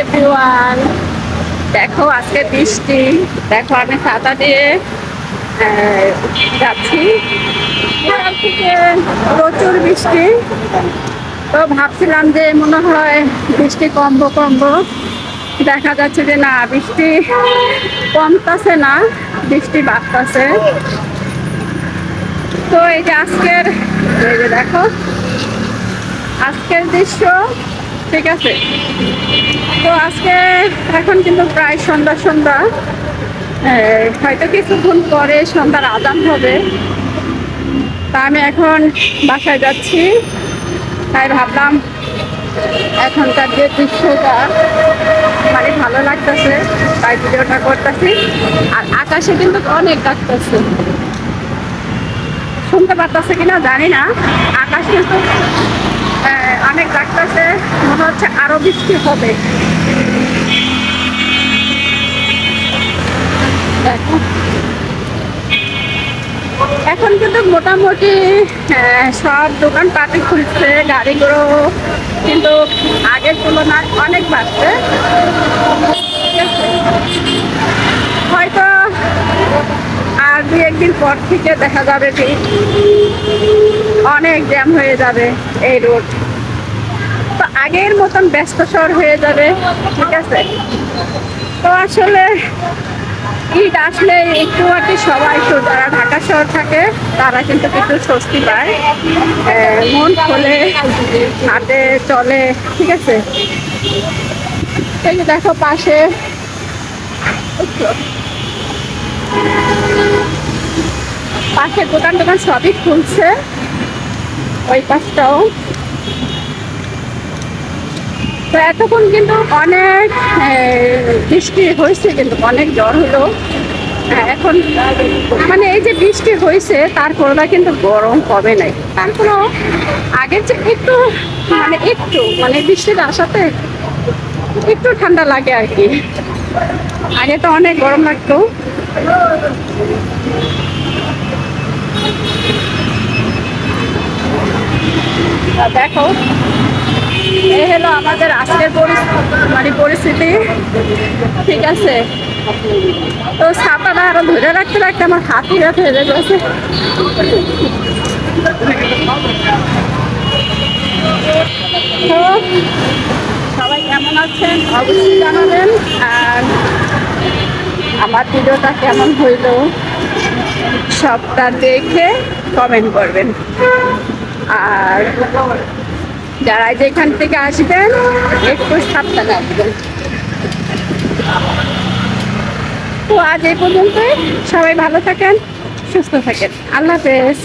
Everyone, দেখো আজকে বৃষ্টি। দেখো আমি ছাতা দিয়ে যাচ্ছি। বিকাল থেকে প্রচুর বৃষ্টি। তো ভাবছিলাম যে মনে হয় বৃষ্টি কমবো, দেখা যাচ্ছে যে না, বৃষ্টি কমতাছে না, বৃষ্টি বাড়তাছে। তো এই যে এই যে দেখো আজকের দৃশ্য, ঠিক আছে। তো আজকে এখন কিন্তু প্রায় সন্ধ্যা। হয়তো কিছুক্ষণ পরে সন্ধ্যার আজান হবে। তা আমি এখন বাসায় যাচ্ছি, তাই ভাবলাম এখনকার যে দৃশ্যটা মানে ভালো লাগতেছে, তাই ভিডিওটা করতেছি। আর আকাশে কিন্তু অনেক ডাকতেছে, শুনতে পারতেছে কিনা জানি না। আকাশ কিন্তু অনেক ডাকতেছে, মনে হচ্ছে আরো বৃষ্টি হবে। এখন কিন্তু মোটামুটি সব দোকানপাটে খুলছে, গাড়িগুলো কিন্তু আগের তুলনায় অনেক বাড়ছে। হয়তো আর দু একদিন পর থেকে দেখা যাবে যে অনেক জ্যাম হয়ে যাবে এই রোড। তো আগের মতন ব্যস্তসর হয়ে যাবে, ঠিক আছে। তো আসলে ঈদ আসলে একটু আর কি সবাই, তো যারা ঢাকা শহর থাকে তারা কিন্তু একটু স্বস্তি পায়, মন খোলে, হাঁটে চলে, ঠিক আছে। এই যে দেখো পাশে দোকান সবই খুলছে, ওই পাশটাও। তো এতক্ষণ কিন্তু অনেক বৃষ্টি হয়েছে, কিন্তু অনেক জ্বর হলো। এখন মানে এই যে বৃষ্টি হয়েছে, তারপরে কিন্তু গরম কমে নাই। তারপরেও আগের যে একটু বৃষ্টির আসাতে একটু ঠান্ডা লাগে আর কি। আগে তো অনেক গরম লাগতো। দেখো এই হলো আমাদের আজকের পরিস্থিতি, ঠিক আছে। তো ছাতাটা আরো ধরে রাখতে আমার হাতই ব্যথা হয়ে গেছে। তো সবাই কেমন আছেন অবশ্যই জানাবেন, আর আমার ভিডিওটা কেমন হইলো সবটা দেখে কমেন্ট করবেন। আর যারা যেখান থেকে আসবেন একটু সাবধানে আসবেন। তো আজ এই পর্যন্তই, সবাই ভালো থাকেন, সুস্থ থাকেন, আল্লাহ হাফেজ।